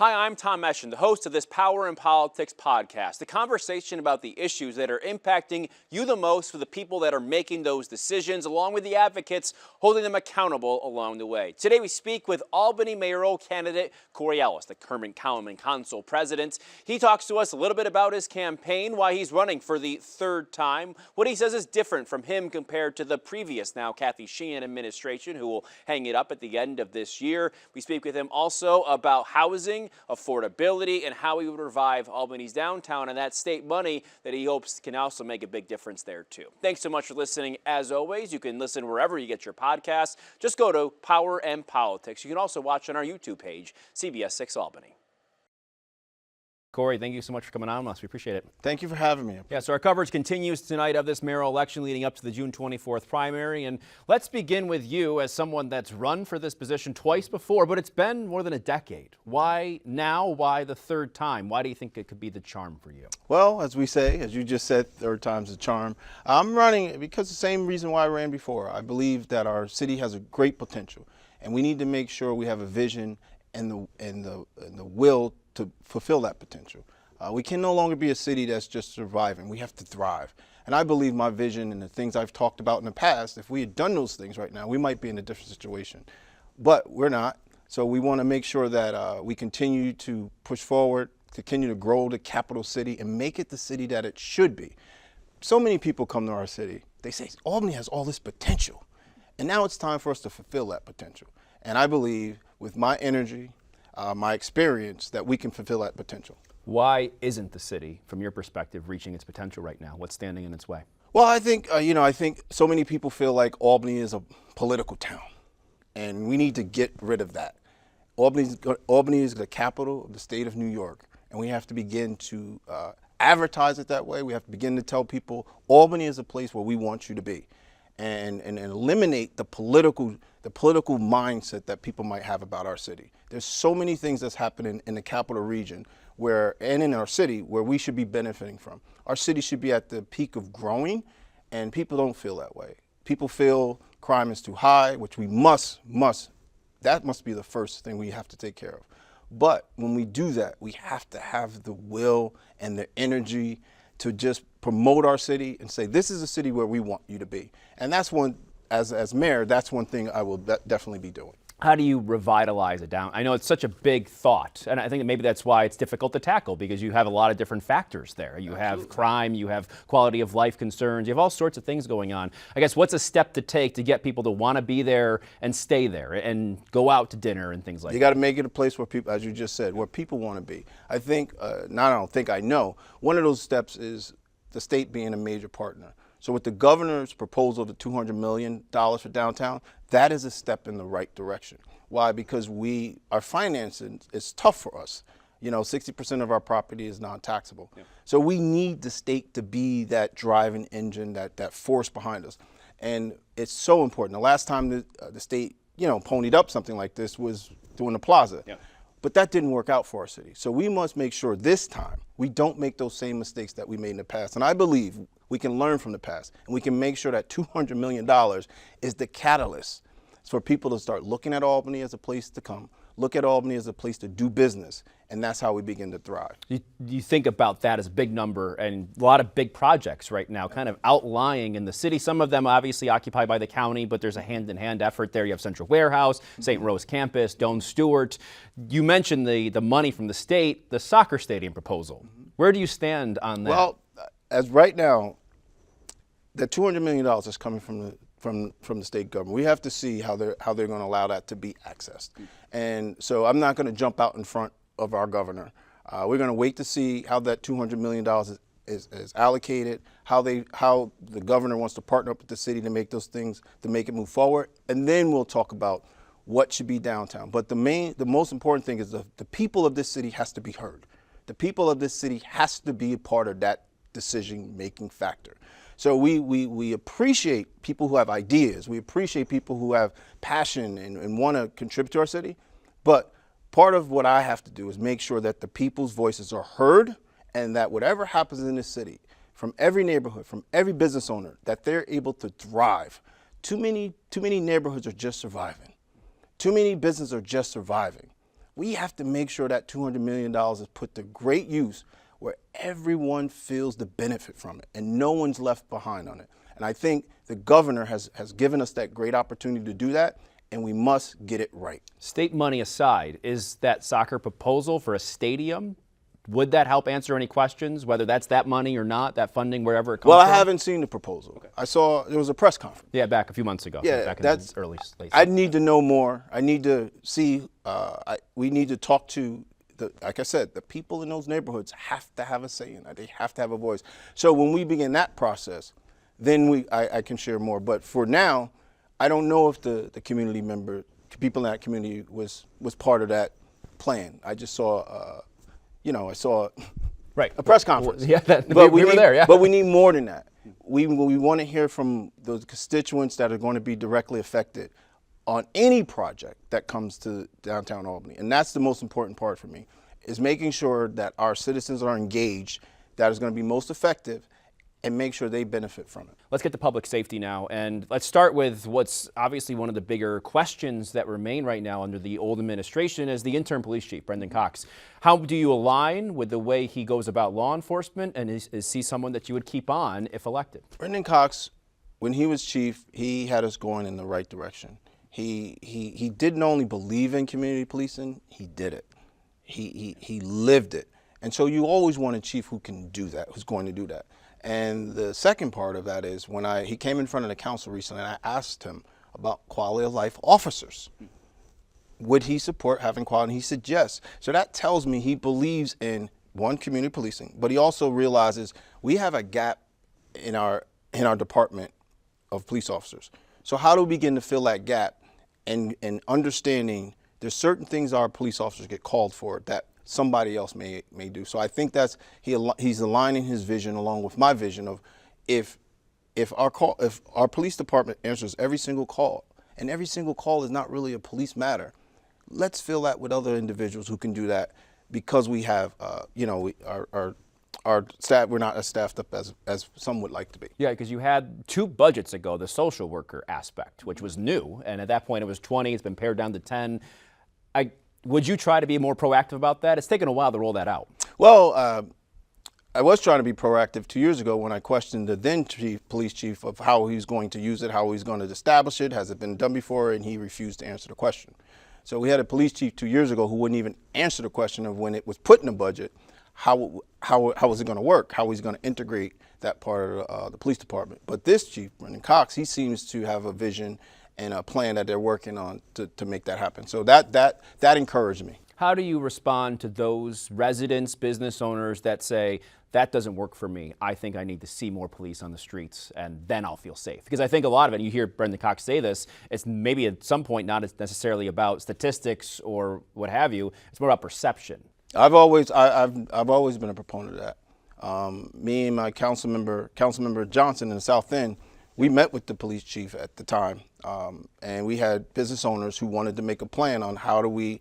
Hi, I'm Tom Eschen, the host of this Power in Politics podcast, a conversation about the issues that are impacting you the most for the people that are making those decisions, along with the advocates holding them accountable along the way. Today we speak with Albany mayoral candidate Ellis, the Albany Common Council President. He talks to us a little bit about his campaign, why he's running for the third time, what he says is different from him compared to the previous, now Kathy Sheehan administration, who will hang it up at the end of this year. We speak with him also about housing, affordability, and how he would revive Albany's downtown and that state money that he hopes can also make a big difference there too. Thanks so much for listening. As always, you can listen wherever you get your podcasts. Just go to Power and Politics. You can also watch on our YouTube page, CBS 6 Albany. Corey, thank you so much for coming on with us. We appreciate it. Thank you for having me. Yeah, so our coverage continues tonight of this mayoral election leading up to the June 24th primary. And let's begin with you as someone that's run for this position twice before, but it's been more than a decade. Why now? Why the third time? Why do you think it could be the charm for you? Well, as we say, as you just said, third time's the charm. I'm running because the same reason why I ran before. I believe that our city has a great potential, and we need to make sure we have a vision and the will to fulfill that potential. We can no longer be a city that's just surviving. We have to thrive. And I believe my vision and the things I've talked about in the past, if we had done those things right now, we might be in a different situation. But we're not. So we want to make sure that we continue to push forward, continue to grow the capital city and make it the city that it should be. So many people come to our city. They say, Albany has all this potential. And now it's time for us to fulfill that potential. And I believe with my energy, my experience, that we can fulfill that potential. Why isn't the city, from your perspective, reaching its potential right now? What's standing in its way? Well, I think, I think so many people feel like Albany is a political town, and we need to get rid of that. Albany is the capital of the state of New York, and we have to begin to advertise it that way. We have to begin to tell people Albany is a place where we want you to be, and eliminate the political mindset that people might have about our city. There's so many things that's happening in the capital region and in our city where we should be benefiting from. Our city should be at the peak of growing, and people don't feel that way. People feel crime is too high, which we that must be the first thing we have to take care of. But when we do that, we have to have the will and the energy to just promote our city and say, this is a city where we want you to be. And that's one, as mayor, that's one thing I will definitely be doing. How do you revitalize it down? I know it's such a big thought, and I think that maybe that's why it's difficult to tackle, because you have a lot of different factors there. You have crime, you have quality of life concerns, you have all sorts of things going on. I guess what's a step to take to get people to want to be there and stay there and go out to dinner and things like that? You got to make it a place where people, as you just said, where people want to be. I think, I know, one of those steps is the state being a major partner. So with the governor's proposal of $200 million for downtown, that is a step in the right direction. Why? Because our financing is tough for us. 60% of our property is non-taxable. Yeah. So we need the state to be that driving engine, that force behind us. And it's so important. The last time the state, ponied up something like this was doing the plaza. Yeah. But that didn't work out for our city. So we must make sure this time we don't make those same mistakes that we made in the past. And I believe we can learn from the past, and we can make sure that $200 million is the catalyst for people to start looking at Albany as a place to come, look at Albany as a place to do business, and that's how we begin to thrive. You think about that as a big number and a lot of big projects right now kind of outlying in the city. Some of them obviously occupied by the county, but there's a hand-in-hand effort there. You have Central Warehouse, St. Rose Campus, Doane Stewart. You mentioned the money from the state, the soccer stadium proposal. Where do you stand on that? Well, as right now, the $200 million is coming from the state government. We have to see how they're going to allow that to be accessed. And so I'm not going to jump out in front of our governor. We're going to wait to see how that $200 million is allocated, how the governor wants to partner up with the city to make those things, to make it move forward, and then we'll talk about what should be downtown. But the most important thing is the people of this city has to be heard. The people of this city has to be a part of that decision-making factor. So we appreciate people who have ideas. We appreciate people who have passion and want to contribute to our city. But part of what I have to do is make sure that the people's voices are heard, and that whatever happens in this city, from every neighborhood, from every business owner, that they're able to thrive. Too many neighborhoods are just surviving. Too many businesses are just surviving. we have to make sure that $200 million is put to great use where everyone feels the benefit from it and no one's left behind on it. And I think the governor has given us that great opportunity to do that, and we must get it right. State money aside, is that soccer proposal for a stadium, would that help answer any questions, whether that's that money or not, that funding, wherever it comes from? Well, I haven't seen the proposal. Okay. I saw there was a press conference. Yeah, back a few months ago. Yeah, back in that's the early late. I need to know more. I need to see. We need to talk to like I said, the people in those neighborhoods have to have a say in it. They have to have a voice. So when we begin that process, then I can share more. But for now, I don't know if the community people in that community was part of that plan. I just saw, I saw right. a press conference. Yeah, but we were there, yeah. But we need more than that. We want to hear from those constituents that are going to be directly affected on any project that comes to downtown Albany. And that's the most important part for me, is making sure that our citizens are engaged, that is going to be most effective, and make sure they benefit from it. Let's get to public safety now, and let's start with what's obviously one of the bigger questions that remain right now under the old administration is the interim police chief, Brendan Cox. How do you align with the way he goes about law enforcement, and is he someone that you would keep on if elected? Brendan Cox, when he was chief, he had us going in the right direction. He didn't only believe in community policing, he did it. He lived it. And so you always want a chief who can do that, who's going to do that. And the second part of that is when he came in front of the council recently and I asked him about quality of life officers. Would he support having quality? And he said yes. So that tells me he believes in, one, community policing, but he also realizes we have a gap in our department of police officers. So how do we begin to fill that gap and understanding there's certain things our police officers get called for that somebody else may do. So I think he's aligning his vision along with my vision of if our police department answers every single call, and every single call is not really a police matter, let's fill that with other individuals who can do that, because we have our staff, we're not as staffed up as some would like to be. Yeah, because you had 2 budgets ago the social worker aspect, which was new, and at that point it was 20, it's been pared down to 10. Would you try to be more proactive about that? It's taken a while to roll that out. Well, I was trying to be proactive 2 years ago when I questioned the then police chief of how he's going to use it, how he's going to establish it, has it been done before, and he refused to answer the question. So we had a police chief 2 years ago who wouldn't even answer the question of when it was put in the budget, how was it going to work, how he's going to integrate that part of the police department. But this chief, Brendan Cox, he seems to have a vision and a plan that they're working on to make that happen. So that encouraged me. How do you respond to those residents, business owners that say, that doesn't work for me, I think I need to see more police on the streets and then I'll feel safe? Because I think a lot of it, and you hear Brendan Cox say this, it's maybe at some point not necessarily about statistics or what have you, it's more about perception. I've always been a proponent of that. Me and my Councilmember Johnson in the South End, we met with the police chief at the time, and we had business owners who wanted to make a plan on how do we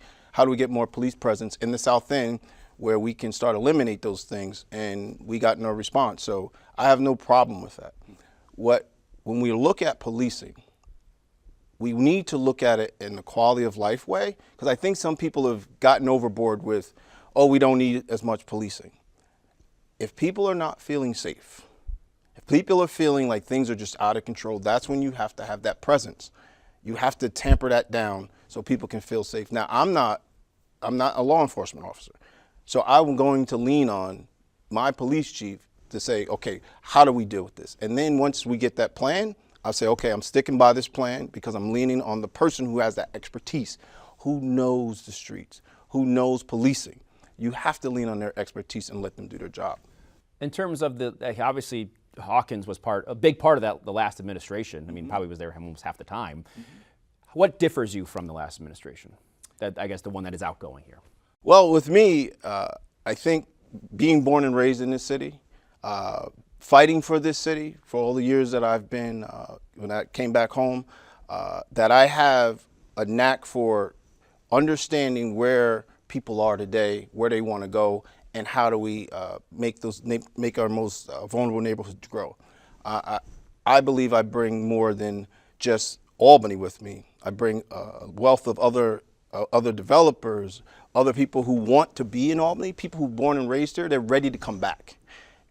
get more police presence in the South End where we can start eliminate those things, and we got no response. So I have no problem with that. When we look at policing, we need to look at it in the quality of life way, because I think some people have gotten overboard with, oh, we don't need as much policing. If people are not feeling safe, if people are feeling like things are just out of control, that's when you have to have that presence. You have to tamper that down so people can feel safe. Now, I'm not a law enforcement officer, so I'm going to lean on my police chief to say, okay, how do we deal with this? And then once we get that plan, I'll say, okay, I'm sticking by this plan because I'm leaning on the person who has that expertise, who knows the streets, who knows policing. You have to lean on their expertise and let them do their job. In terms of obviously Hawkins was a big part of the last administration. I mean, probably was there almost half the time. What differs you from the last administration? I guess the one that is outgoing here. Well, with me, I think being born and raised in this city, fighting for this city for all the years that I've been, when I came back home, that I have a knack for understanding where people are today, where they want to go, and how do we make our most vulnerable neighborhoods grow. I believe I bring more than just Albany with me. I bring a wealth of other developers, other people who want to be in Albany, people who are born and raised here, they're ready to come back.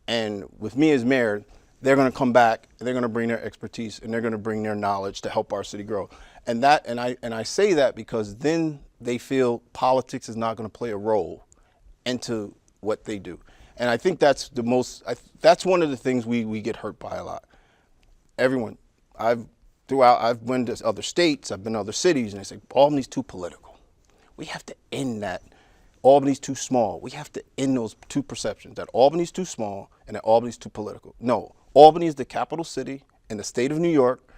And with me as mayor, they're going to come back, and they're going to bring their expertise, and they're going to bring their knowledge to help our city grow. And I say that because then they feel politics is not going to play a role into what they do. And I think that's that's one of the things we get hurt by a lot. Everyone, I've been to other states, I've been to other cities, and they say, Albany's too political. We have to end that. Albany's too small. We have to end those two perceptions, that Albany's too small and that Albany's too political. No, Albany is the capital city in the state of New York.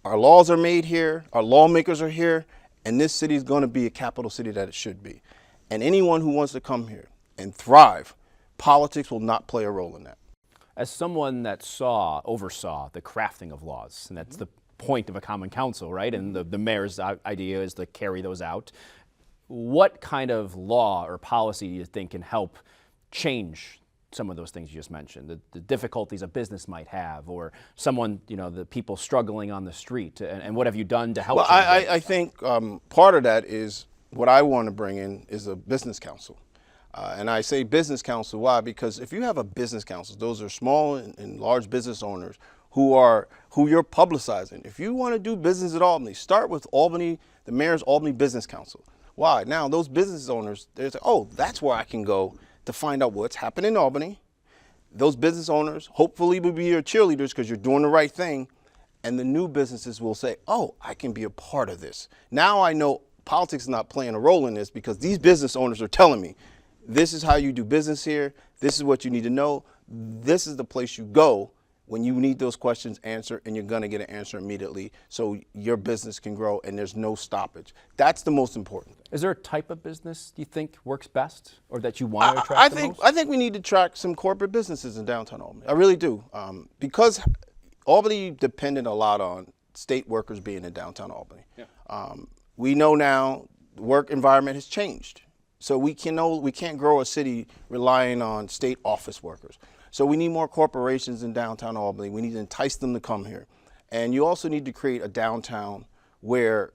Our laws are made here, our lawmakers are here, and this city is going to be a capital city that it should be. And anyone who wants to come here and thrive, politics will not play a role in that. As someone that oversaw the crafting of laws, and that's the point of a common council, right? And the mayor's idea is to carry those out. What kind of law or policy do you think can help change some of those things you just mentioned, the difficulties a business might have, or someone, the people struggling on the street, and what have you done to help? Well, I think part of that is what I want to bring in is a business council. And I say business council, why? Because if you have a business council, those are small and large business owners who you're publicizing. If you want to do business at Albany, start with Albany, the mayor's Albany Business Council. Why? Now those business owners, they're like, oh, that's where I can go to find out what's happening in Albany. Those business owners hopefully will be your cheerleaders because you're doing the right thing. And the new businesses will say, oh, I can be a part of this. Now I know politics is not playing a role in this because these business owners are telling me, this is how you do business here. This is what you need to know. This is the place you go when you need those questions answered, and you're going to get an answer immediately so your business can grow and there's no stoppage. That's the most important thing. Is there a type of business you think works best, or that you want to attract the most? I think we need to attract some corporate businesses in downtown Albany. I really do. Because Albany depended a lot on state workers being in downtown Albany. Yeah. We know now the work environment has changed. So we can't grow a city relying on state office workers. So we need more corporations in downtown Albany. We need to entice them to come here. And you also need to create a downtown where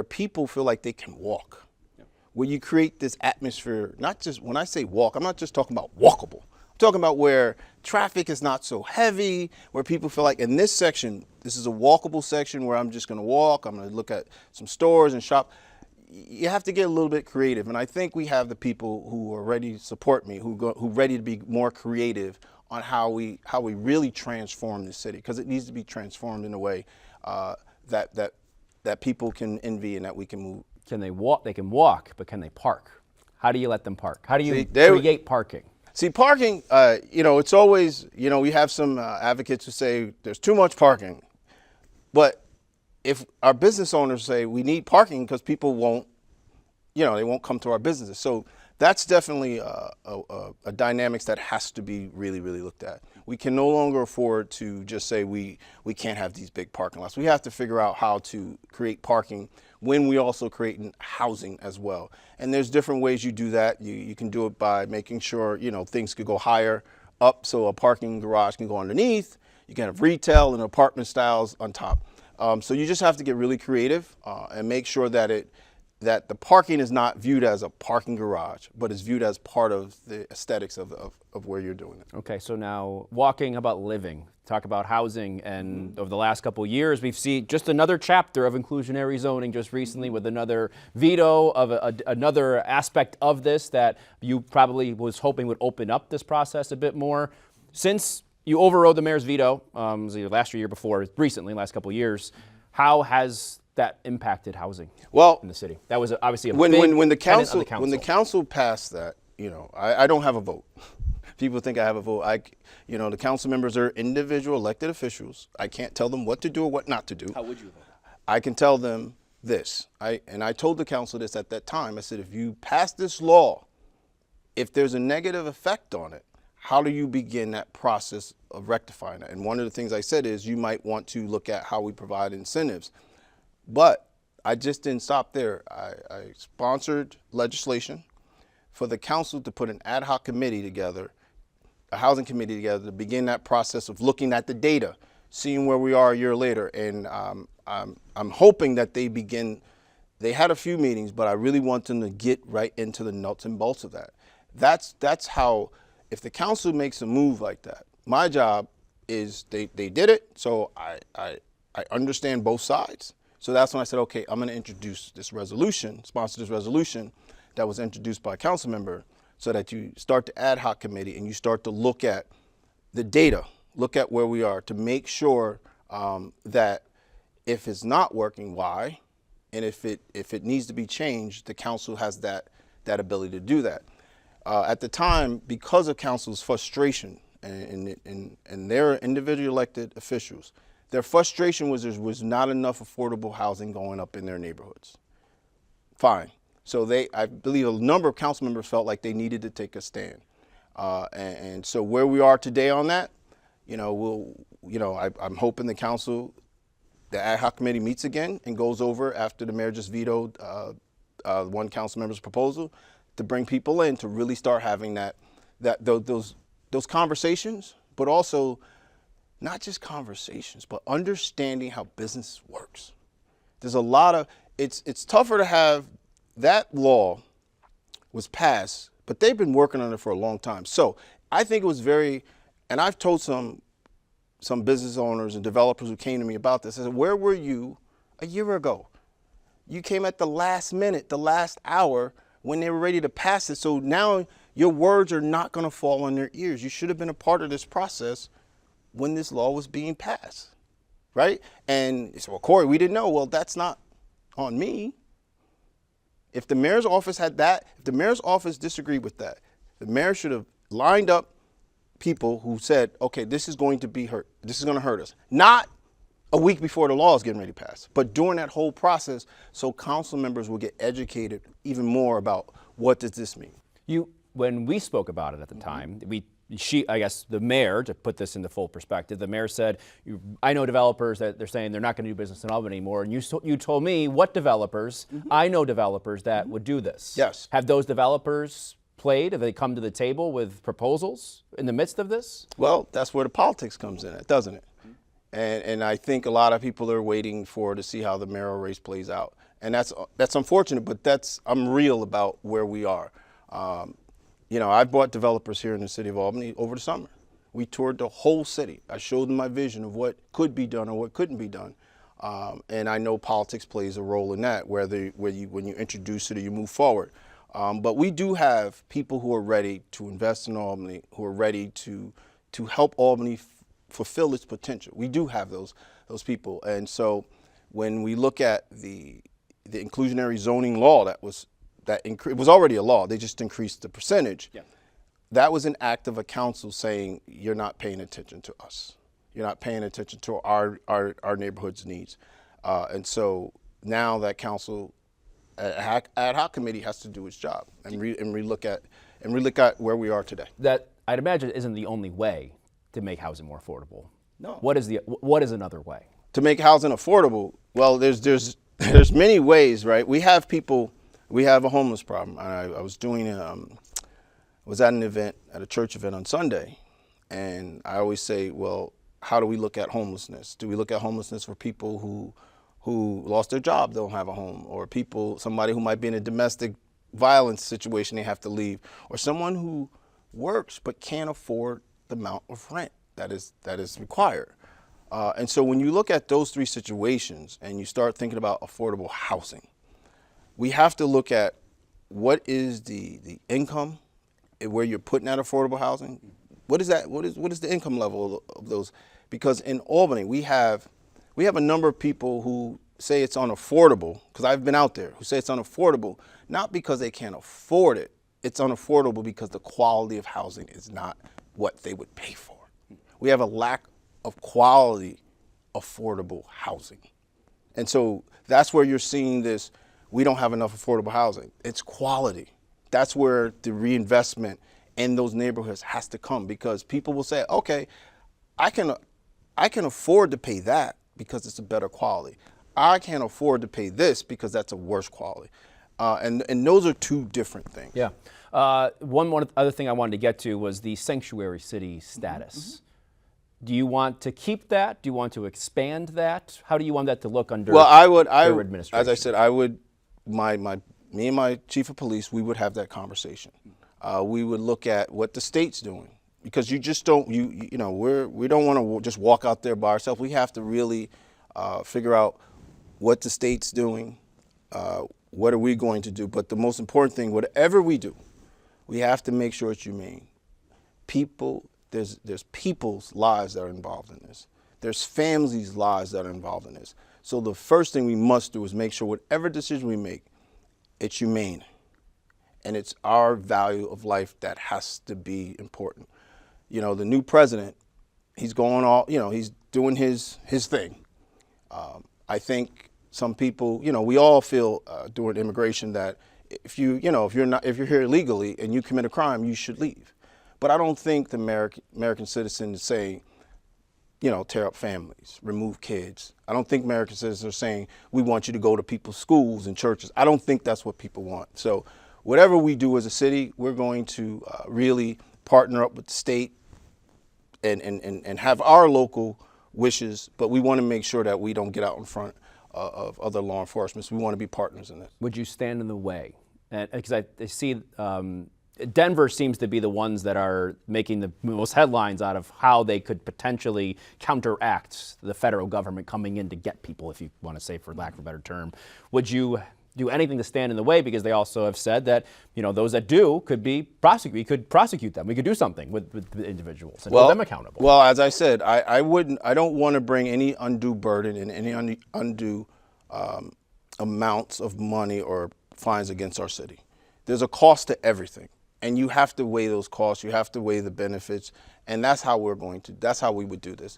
people feel like they can walk. Yep. Where you create this atmosphere, not just, when I say walk, I'm not just talking about walkable. I'm talking about where traffic is not so heavy, where people feel like in this section, this is a walkable section where I'm just gonna walk, I'm gonna look at some stores and shop. You have to get a little bit creative, and I think we have the people who are ready to support me, who ready to be more creative on how we really transform the city, because it needs to be transformed in a way that people can envy and that we can move. Can they walk? They can walk, but can they park? How do you let them park? How do you create parking? See, parking, it's always, we have some advocates who say there's too much parking, but if our business owners say we need parking because people won't, they won't come to our businesses. So that's definitely a dynamics that has to be really, really looked at. We can no longer afford to just say we can't have these big parking lots. We have to figure out how to create parking when we also create housing as well. And there's different ways you do that. You can do it by making sure, things could go higher up so a parking garage can go underneath. You can have retail and apartment styles on top. So you just have to get really creative and make sure that the parking is not viewed as a parking garage, but is viewed as part of the aesthetics of where you're doing it. Okay, so now walking about living, talk about housing, and over the last couple of years, we've seen just another chapter of inclusionary zoning just recently with another veto of another aspect of this that you probably was hoping would open up this process a bit more. Since you overrode the mayor's veto, it was either last year or before, recently, last couple of years. How has that impacted housing in the city? That was obviously a big when the tenet of the council. When the council passed that, I don't have a vote. People think I have a vote. The council members are individual elected officials. I can't tell them what to do or what not to do. How would you vote? I can tell them this. I told the council this at that time. I said, if you pass this law, if there's a negative effect on it, how do you begin that process of rectifying it? And one of the things I said is you might want to look at how we provide incentives. But I just didn't stop there. I sponsored legislation for the council to put an ad hoc committee together, a housing committee together, to begin that process of looking at the data, seeing where we are a year later. And I'm hoping that they begin They had a few meetings, but I really want them to get right into the nuts and bolts of that. That's how, if the council makes a move like that, my job is they did it, so I understand both sides. So that's when I said, okay, I'm going to introduce this resolution, sponsor this resolution that was introduced by a council member, so that you start the ad hoc committee and you start to look at the data, look at where we are to make sure that if it's not working, why, and if it needs to be changed, the council has that ability to do that. At the time, because of council's frustration and their individually elected officials, their frustration was there was not enough affordable housing going up in their neighborhoods. Fine. So I believe a number of council members felt like they needed to take a stand. And so where we are today on that, I'm hoping the council, the ad hoc committee meets again and goes over after the mayor just vetoed one council member's proposal to bring people in to really start having those conversations, but also not just conversations, but understanding how business works. There's a lot of, it's tougher to have, that law was passed, but they've been working on it for a long time. So I think it was and I've told some business owners and developers who came to me about this, I said, where were you a year ago? You came at the last minute, the last hour, when they were ready to pass it. So now your words are not going to fall on their ears. You should have been a part of this process when this law was being passed, right? And so, well, Corey, we didn't know. Well, that's not on me. If the mayor's office had that, if the mayor's office disagreed with that, the mayor should have lined up people who said, okay, this is going to be hurt. This is going to hurt us. Not a week before the law is getting ready to pass, but during that whole process, so council members will get educated even more about what does this mean. When we spoke about it at the time, I guess the mayor, to put this into full perspective, the mayor said, I know developers that they're saying they're not going to do business in Albany anymore. And you told me what developers, I know developers that would do this. Yes. Have those developers played? Have they come to the table with proposals in the midst of this? Well, that's where the politics comes in, doesn't it? And I think a lot of people are waiting to see how the mayoral race plays out. And that's unfortunate, but I'm real about where we are. I've brought developers here in the city of Albany over the summer. We toured the whole city. I showed them my vision of what could be done or what couldn't be done. And I know politics plays a role in that, when you introduce it or you move forward. But we do have people who are ready to invest in Albany, who are ready to help Albany fulfill its potential. We do have those people. And so when we look at the inclusionary zoning law it was already a law, they just increased the percentage. Yeah. That was an act of a council saying, you're not paying attention to us. You're not paying attention to our neighborhood's needs. And so now that council, ad hoc committee has to do its job and relook at where we are today. That, I'd imagine, isn't the only way to make housing more affordable. No. What is another way? To make housing affordable, well, there's many ways, right? We have a homeless problem. I was at an event, at a church event on Sunday, and I always say, well, how do we look at homelessness? Do we look at homelessness for people who lost their job, don't have a home, or somebody who might be in a domestic violence situation, they have to leave, or someone who works but can't afford the amount of rent that is required? And so when you look at those three situations and you start thinking about affordable housing, we have to look at what is the income where you're putting that affordable housing. What is that? What is the income level of those? Because in Albany, we have a number of people who say it's unaffordable, because I've been out there, who say it's unaffordable, not because they can't afford it. It's unaffordable because the quality of housing is not what they would pay for. We have a lack of quality, affordable housing. And so that's where you're seeing this, we don't have enough affordable housing. It's quality. That's where the reinvestment in those neighborhoods has to come, because people will say, okay, I can afford to pay that because it's a better quality. I can't afford to pay this because that's a worse quality. And those are two different things. Yeah. One other thing I wanted to get to was the sanctuary city status. Mm-hmm. Do you want to keep that? Do you want to expand that? How do you want that to look under your administration? As I said, I would me and my chief of police, we would have that conversation. We would look at what the state's doing, because you just don't, we don't want to just walk out there by ourselves. We have to really figure out what the state's doing, what are we going to do. But the most important thing, whatever we do, we have to make sure it's humane. There's people's lives that are involved in this. There's families' lives that are involved in this. So the first thing we must do is make sure whatever decision we make, it's humane. And it's our value of life that has to be important. You know, the new president, he's going all, he's doing his thing. I think some people, we all feel during immigration that if you're here illegally and you commit a crime, you should leave. But I don't think the American citizen is saying, tear up families, remove kids. I don't think American citizens are saying, we want you to go to people's schools and churches. I don't think that's what people want. So whatever we do as a city, we're going to really partner up with the state and have our local wishes, but we want to make sure that we don't get out in front of other law enforcement. So we want to be partners in this. Would you stand in the way? Because I see Denver seems to be the ones that are making the most headlines out of how they could potentially counteract the federal government coming in to get people, if you want to say, for lack of a better term. Would you do anything to stand in the way? Because they also have said that, those that do could be prosecuted. We could prosecute them. We could do something with the individuals and hold them accountable. Well, as I said, I don't want to bring any undue burden and any undue amounts of money or fines against our city. There's a cost to everything. And you have to weigh those costs. You have to weigh the benefits. And that's how that's how we would do this.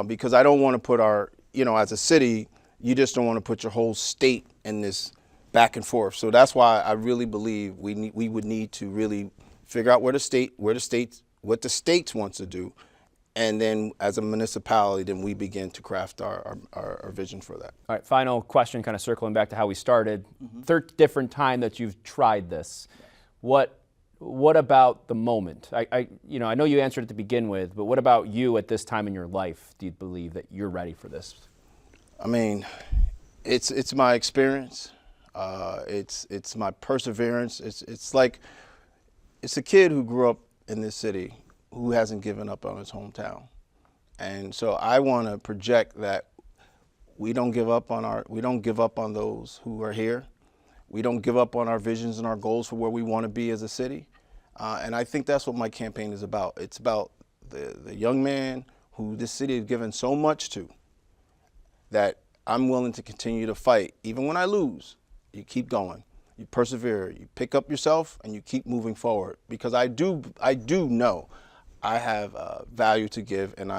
Because I don't want to put as a city, you just don't want to put your whole state in this back and forth. So that's why I really believe we would need to really figure out what the states wants to do. And then as a municipality, then we begin to craft our vision for that. All right, final question, kind of circling back to how we started. Third different time that you've tried this. What about the moment? I know you answered it to begin with, but what about you at this time in your life? Do you believe that you're ready for this? I mean, it's my experience. It's my perseverance. It's a kid who grew up in this city who hasn't given up on his hometown. And so I want to project that we don't give up on those who are here. We don't give up on our visions and our goals for where we want to be as a city. And I think that's what my campaign is about. It's about the young man who this city has given so much to, that I'm willing to continue to fight. Even when I lose, you keep going. You persevere, you pick up yourself, and you keep moving forward. Because I do know I have value to give, and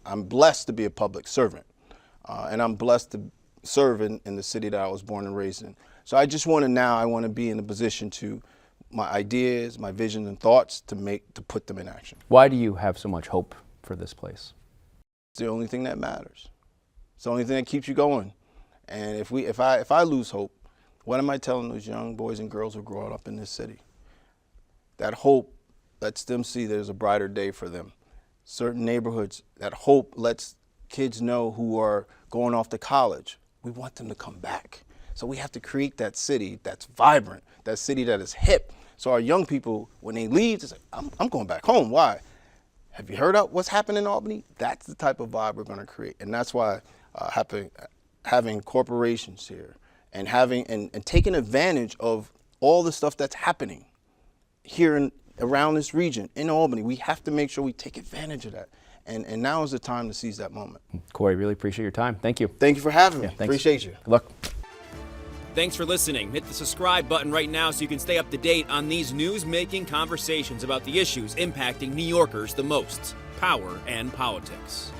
I'm blessed to be a public servant. And I'm blessed to serve in the city that I was born and raised in. So I just want to be in a position to, my ideas, my visions and thoughts, to put them in action. Why do you have so much hope for this place? It's the only thing that matters. It's the only thing that keeps you going. And if I lose hope, what am I telling those young boys and girls who are growing up in this city? That hope lets them see there's a brighter day for them. Certain neighborhoods, that hope lets kids know who are going off to college. We want them to come back. So we have to create that city that's vibrant, that city that is hip. So our young people, when they leave, they say, I'm going back home. Why? Have you heard of what's happening in Albany? That's the type of vibe we're going to create. And that's why having corporations here and taking advantage of all the stuff that's happening here around this region in Albany, we have to make sure we take advantage of that. And now is the time to seize that moment. Corey, really appreciate your time. Thank you. Thank you for having me. Thanks. Appreciate you. Good luck. Thanks for listening. Hit the subscribe button right now so you can stay up to date on these news-making conversations about the issues impacting New Yorkers the most: power and politics.